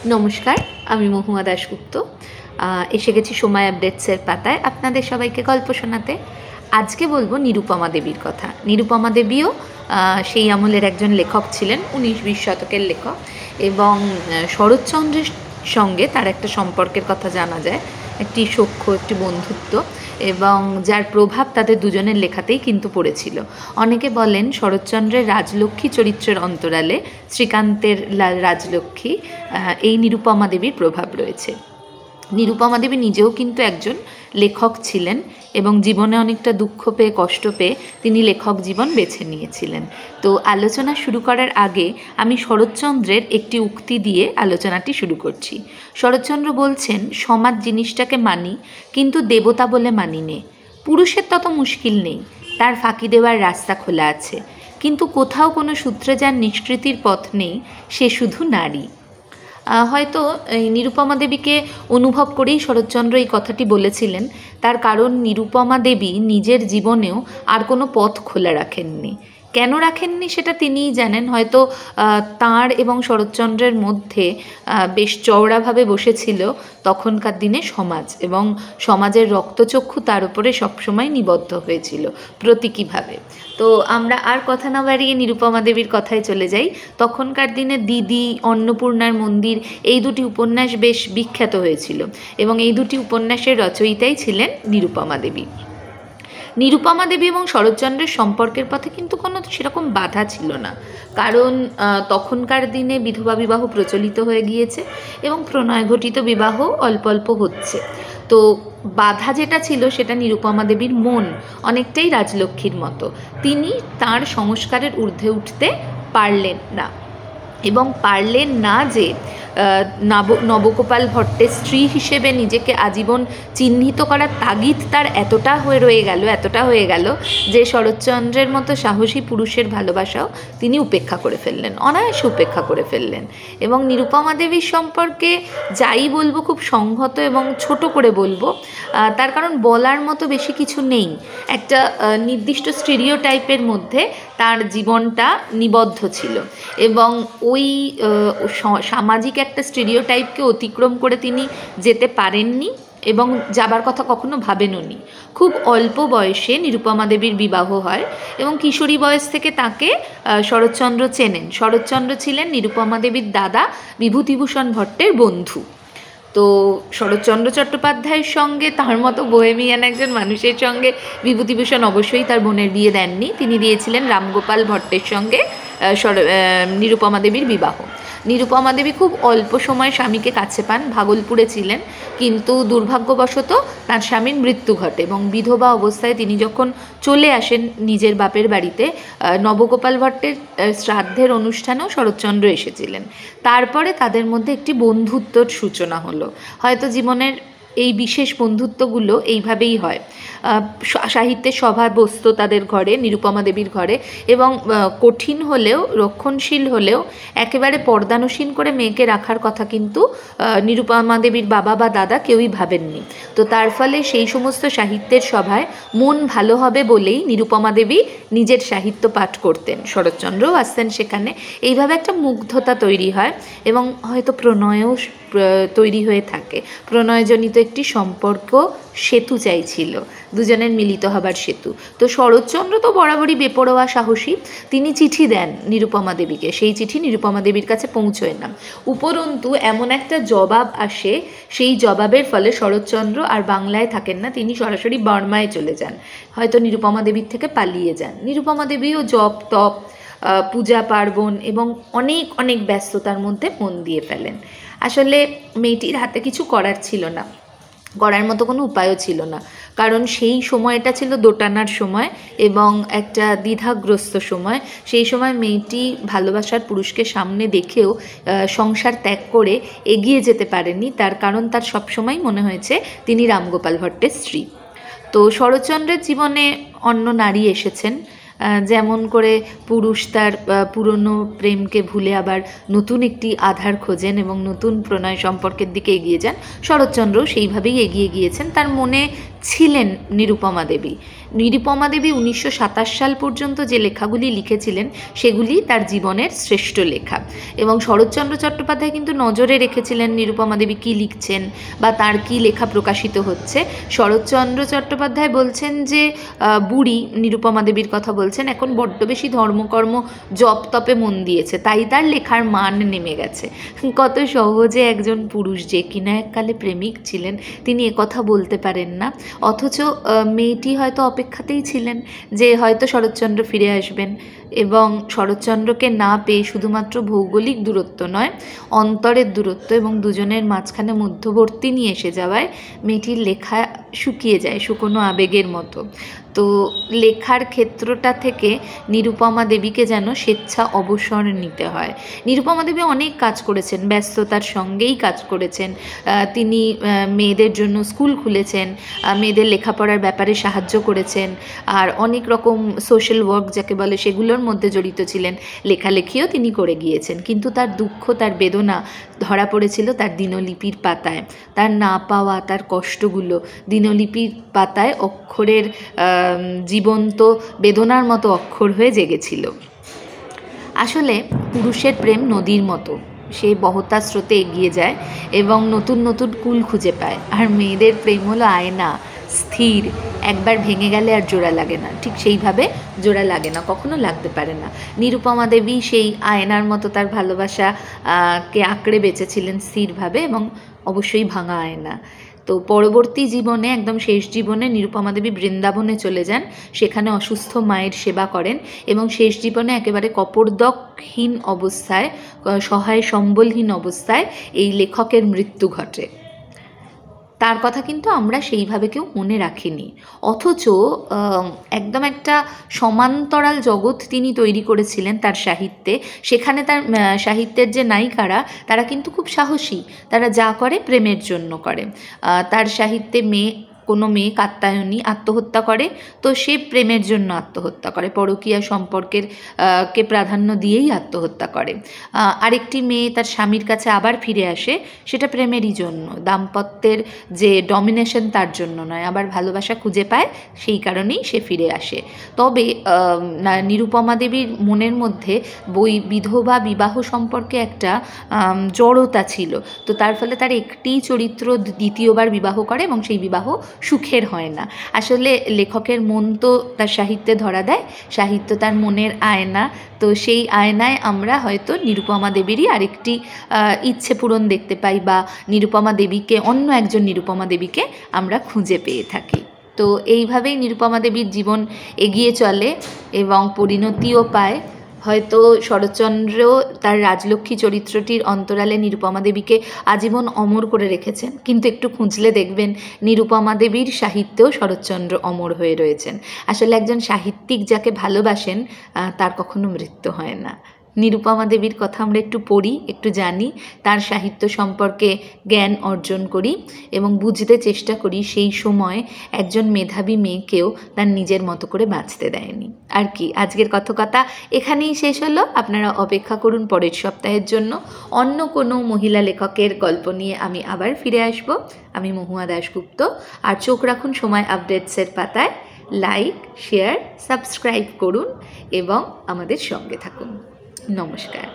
নমস্কার, আমি মহুয়া দাশগুপ্ত। এসে গেছি সময় আপডেটসের পাতায় আপনাদের সবাইকে গল্প শোনাতে। আজকে বলবো নিরুপমা দেবীর কথা। নিরুপমা দেবীও সেই আমলের একজন লেখক ছিলেন, 19-20 শতকের লেখক, এবং শরৎচন্দ্রের সঙ্গে তার একটা সম্পর্কের কথা জানা যায়, একটি সখ্য, একটি বন্ধুত্ব, এবং যার প্রভাব তাদের দুজনের লেখাতেই কিন্তু পড়েছিল। অনেকে বলেন শরৎচন্দ্রের রাজলক্ষ্মী চরিত্রের অন্তরালে শ্রীকান্তের রাজলক্ষ্মী এই নিরুপমা দেবীর প্রভাব রয়েছে। নিরুপমা দেবী নিজেও কিন্তু একজন লেখক ছিলেন এবং জীবনে অনেকটা দুঃখ পেয়ে, কষ্ট পেয়ে তিনি লেখক জীবন বেছে নিয়েছিলেন। তো আলোচনা শুরু করার আগে আমি শরৎচন্দ্রের একটি উক্তি দিয়ে আলোচনাটি শুরু করছি। শরৎচন্দ্র বলছেন, সমাজ জিনিসটাকে মানি, কিন্তু দেবতা বলে মানি নে। পুরুষের তত মুশকিল নেই, তার ফাঁকি দেওয়ার রাস্তা খোলা আছে, কিন্তু কোথাও কোনো সূত্রে যার নিষ্কৃতির পথ নেই, সে শুধু নারী। হয়তো নিরুপমা দেবীকে অনুভব করেই শরৎচন্দ্র এই কথাটি বলেছিলেন। তার কারণ নিরুপমা দেবী নিজের জীবনেও আর কোনো পথ খোলা রাখেননি। কেন রাখেননি সেটা তিনিই জানেন। হয়তো তাঁর এবং শরৎচন্দ্রের মধ্যে বেশ চওড়াভাবে বসেছিল তখনকার দিনে সমাজ, এবং সমাজের রক্তচক্ষু তার উপরে সবসময় নিবদ্ধ হয়েছিল প্রতীকীভাবে। তো আমরা আর কথা না বাড়িয়ে নিরুপমা দেবীর কথায় চলে যাই। তখনকার দিনে দিদি, অন্নপূর্ণার মন্দির, এই দুটি উপন্যাস বেশ বিখ্যাত হয়েছিল, এবং এই দুটি উপন্যাসের রচয়িতাই ছিলেন নিরুপমা দেবী। নিরুপমা দেবী এবং শরৎচন্দ্রের সম্পর্কের পথে কিন্তু কোনো সেরকম বাধা ছিল না, কারণ তখনকার দিনে বিধবা বিবাহ প্রচলিত হয়ে গিয়েছে এবং প্রণয় ঘটিত বিবাহ অল্প অল্প হচ্ছে। তো বাধা যেটা ছিল সেটা নিরুপমা দেবীর মন, অনেকটাই রাজলক্ষ্মীর মতো। তিনি তার সংস্কারের ঊর্ধ্বে উঠতে পারলেন না, এবং পারলেন না যে নবগোপাল ভট্টের স্ত্রী হিসেবে নিজেকে আজীবন চিহ্নিত করার তাগিদ তার এতটা হয়ে গেল যে শরৎচন্দ্রের মতো সাহসী পুরুষের ভালোবাসাও তিনি উপেক্ষা করে ফেললেন, অনায়াসে উপেক্ষা করে ফেললেন। এবং নিরুপমা দেবীর সম্পর্কে যাই বলবো খুব সংহত এবং ছোট করে বলবো, তার কারণ বলার মতো বেশি কিছু নেই। একটা নির্দিষ্ট স্টিরিওটাইপের মধ্যে তার জীবনটা নিবদ্ধ ছিল, এবং ওই সামাজিক একটা স্টিরিওটাইপকে অতিক্রম করে তিনি যেতে পারেননি এবং যাবার কথা কখনো ভাবেনওনি। খুব অল্প বয়সে নিরুপমা দেবীর বিবাহ হয়, এবং কিশোরী বয়স থেকে তাকে শরৎচন্দ্র চেনেন। শরৎচন্দ্র ছিলেন নিরুপমা দেবীর দাদা বিভূতিভূষণ ভট্টের বন্ধু। তো শরৎচন্দ্র চট্টোপাধ্যায়ের সঙ্গে, তার মতো বোহেমিয়ান একজন মানুষের সঙ্গে বিভূতিভূষণ অবশ্যই তার বোনের বিয়ে দেননি। তিনি দিয়েছিলেন রামগোপাল ভট্টের সঙ্গে নিরুপমা দেবীর বিবাহ। নিরুপমা দেবী খুব অল্প সময় স্বামীকে কাছে পান, ভাগলপুরে ছিলেন, কিন্তু দুর্ভাগ্যবশত তার স্বামীর মৃত্যু ঘটে, এবং বিধবা অবস্থায় তিনি যখন চলে আসেন নিজের বাপের বাড়িতে, নবগোপাল ভট্টের শ্রাদ্ধের অনুষ্ঠানেও শরৎচন্দ্র এসেছিলেন। তারপরে তাদের মধ্যে একটি বন্ধুত্বর সূচনা হলো। হয়তো জীবনের এই বিশেষ বন্ধুত্বগুলো এইভাবেই হয়। সাহিত্যের সভা বসত তাদের ঘরে, নিরুপমা দেবীর ঘরে, এবং কঠিন হলেও, রক্ষণশীল হলেও একেবারে পর্দানুসীন করে মেয়েকে রাখার কথা কিন্তু নিরুপমা দেবীর বাবা বা দাদা কেউই ভাবেননি। তো তার ফলে সেই সমস্ত সাহিত্যের সভায় মন ভালো হবে বলেই নিরুপমা দেবী নিজের সাহিত্য পাঠ করতেন, শরৎচন্দ্রও আসতেন সেখানে। এইভাবে একটা মুগ্ধতা তৈরি হয়, এবং হয়তো প্রণয়ও তৈরি হয়ে থাকে। প্রণয়জনিত একটি সম্পর্ক সেতু চাইছিল, দুজনের মিলিত হবার সেতু। তো শরৎচন্দ্র তো বরাবরই বেপরোয়া সাহসী, তিনি চিঠি দেন নিরুপমা দেবীকে, সেই চিঠি নিরুপমা দেবীর কাছে পৌঁছয় না। উপরন্তু এমন একটা জবাব আসে, সেই জবাবের ফলে শরৎচন্দ্র আর বাংলায় থাকেন না, তিনি সরাসরি বার্মায় চলে যান, হয়তো নিরুপমা দেবীর থেকে পালিয়ে যান। নিরুপমা দেবীও জপ তপ, পূজা পার্বণ এবং অনেক অনেক ব্যস্ততার মধ্যে মন দিয়ে ফেলেন। আসলে মেয়েটির হাতে কিছু করার ছিল না, করার মতো কোনো উপায়ও ছিল না, কারণ সেই সময়টা ছিল দোটানার সময় এবং একটা দ্বিধাগ্রস্ত সময়। সেই সময় মেয়েটি ভালোবাসার পুরুষকে সামনে দেখেও সংসার ত্যাগ করে এগিয়ে যেতে পারেনি, তার কারণ তার সবসময় মনে হয়েছে তিনি রামগোপাল ভট্টের স্ত্রী। তো শরৎচন্দ্রের জীবনে অন্য নারী এসেছেন, যেমন করে পুরুষ তার পুরনো প্রেমকে ভুলে আবার নতুন একটি আধার খোঁজেন এবং নতুন প্রণয় সম্পর্কের দিকে এগিয়ে যান, শরৎচন্দ্রও সেইভাবেই এগিয়ে গিয়েছেন। তার মনে ছিলেন নিরুপমা দেবী, নিরুপমা দেবী 1927 সাল পর্যন্ত যে লেখাগুলি লিখেছিলেন সেগুলি তার জীবনের শ্রেষ্ঠ লেখা। এবং শরৎচন্দ্র চট্টোপাধ্যায় কিন্তু নজরে রেখেছিলেন নিরুপমা দেবী কী লিখছেন বা তার কী লেখা প্রকাশিত হচ্ছে। শরৎচন্দ্র চট্টোপাধ্যায় বলছেন যে বুড়ি নিরুপমা দেবীর কথা বলছেন, এখন বড্ড বেশি ধর্মকর্ম জপ তপে মন দিয়েছে, তাই তার লেখার মান নেমে গেছে। কত সহজে একজন পুরুষ যে কিনা এককালে প্রেমিক ছিলেন তিনি একথা বলতে পারেন না, অথচ মেয়েটি হয়তো অপেক্ষাতেই ছিলেন যে হয়তো শরৎচন্দ্র ফিরে আসবেন। এবং শরৎচন্দ্রকে না পেয়ে শুধুমাত্র ভৌগোলিক দূরত্ব নয়, অন্তরের দূরত্ব এবং দুজনের মাঝখানে মধ্যবর্তী নিয়ে এসে যাওয়ায় মেয়েটির লেখা শুকিয়ে যায় শুকনো আবেগের মতো। তো লেখার ক্ষেত্রটা থেকে নিরুপমা দেবীকে যেন স্বেচ্ছা অবসর নিতে হয়। নিরুপমা দেবী অনেক কাজ করেছেন, ব্যস্ততার সঙ্গেই কাজ করেছেন। তিনি মেয়েদের জন্য স্কুল খুলেছেন, মেয়েদের লেখাপড়ার ব্যাপারে সাহায্য করেছেন, আর অনেক রকম সোশ্যাল ওয়ার্ক যাকে বলে সেগুলোর মধ্যে জড়িত ছিলেন। লেখালেখিও তিনি করে গিয়েছেন, কিন্তু তার দুঃখ, তার বেদনা ধরা পড়েছিল তার দিনলিপির পাতায়। তার না পাওয়া, তার কষ্টগুলো দিনলিপির পাতায় অক্ষরের জীবন্ত বেদনার মতো অক্ষর হয়ে জেগেছিল। আসলে পুরুষের প্রেম নদীর মতো, সে বহতা স্রোতে এগিয়ে যায় এবং নতুন নতুন কুল খুঁজে পায়। আর মেয়েদের প্রেম হলো আয়না, স্থির, একবার ভেঙে গেলে আর জোড়া লাগে না। ঠিক সেইভাবে জোড়া লাগে না, কখনো লাগতে পারে না। নিরুপমা দেবী সেই আয়নার মতো তার ভালোবাসাকে আঁকড়ে বেঁচেছিলেন স্থিরভাবে, এবং অবশ্যই ভাঙা আয়না। তো পরবর্তী জীবনে, একদম শেষ জীবনে নিরুপমা দেবী বৃন্দাবনে চলে যান, সেখানে অসুস্থ মায়ের সেবা করেন এবং শেষ জীবনে একেবারে কপর্দকহীন অবস্থায়, সহায় সম্বলহীন অবস্থায় এই লেখকের মৃত্যু ঘটে। তার কথা কিন্তু আমরা সেইভাবে কেউ মনে রাখিনি, অথচ একদম একটা সমান্তরাল জগৎ তিনি তৈরি করেছিলেন তার সাহিত্যে। সেখানে তার সাহিত্যের যে নায়িকারা তারা কিন্তু খুব সাহসী, তারা যা করে প্রেমের জন্য করে। তার সাহিত্যে কোনো মেয়ে কাত্যায়নী আত্মহত্যা করে তো সে প্রেমের জন্য আত্মহত্যা করে, পরকীয়া সম্পর্কের কে প্রাধান্য দিয়েই আত্মহত্যা করে। আরেকটি মেয়ে তার স্বামীর কাছে আবার ফিরে আসে, সেটা প্রেমেরই জন্য, দাম্পত্যের যে ডমিনেশন তার জন্য নয়, আবার ভালোবাসা খুঁজে পায় সেই কারণেই সে ফিরে আসে। তবে নিরুপমা দেবীর মনের মধ্যে বিধবা বিবাহ সম্পর্কে একটা জড়তা ছিল, তো তার ফলে তার একটি চরিত্র দ্বিতীয়বার বিবাহ করে এবং সেই বিবাহ সুখের হয় না। আসলে লেখকের মন তো তার সাহিত্যে ধরা দেয়, সাহিত্য তার মনের আয়না, তো সেই আয়নায় আমরা হয়তো নিরুপমা দেবীরই আরেকটি ইচ্ছে পূরণ দেখতে পাই, বা নিরুপমা দেবীকে, অন্য একজন নিরুপমা দেবীকে আমরা খুঁজে পেয়ে থাকি। তো এইভাবেই নিরুপমা দেবীর জীবন এগিয়ে চলে এবং পরিণতিও পায়। হয়তো শরৎচন্দ্র তার রাজলক্ষ্মী চরিত্রটির অন্তরালে নিরুপমা দেবীকে আজীবন অমর করে রেখেছেন, কিন্তু একটু খুঁজলে দেখবেন নিরুপমা দেবীর সাহিত্যেও শরৎচন্দ্র অমর হয়ে রয়েছেন। আসলে একজন সাহিত্যিক যাকে ভালোবাসেন তার কখনো মৃত্যু হয় না। নিরুপমা দেবীর কথা আমরা একটু পড়ি, একটু জানি, তার সাহিত্য সম্পর্কে জ্ঞান অর্জন করি এবং বুঝতে চেষ্টা করি সেই সময় একজন মেধাবী মেয়েকেও তার নিজের মতো করে বাঁচতে দেয়নি। আর কি, আজকের কথকতা এখানেই শেষ হলো। আপনারা অপেক্ষা করুন পরের সপ্তাহের জন্য। অন্য কোনো মহিলা লেখকের গল্প নিয়ে আমি আবার ফিরে আসব। আমি মহুয়া দাশগুপ্ত। আর চোখ রাখুন সময় আপডেটসের পাতায়। লাইক, শেয়ার, সাবস্ক্রাইব করুন এবং আমাদের সঙ্গে থাকুন। নমস্কার।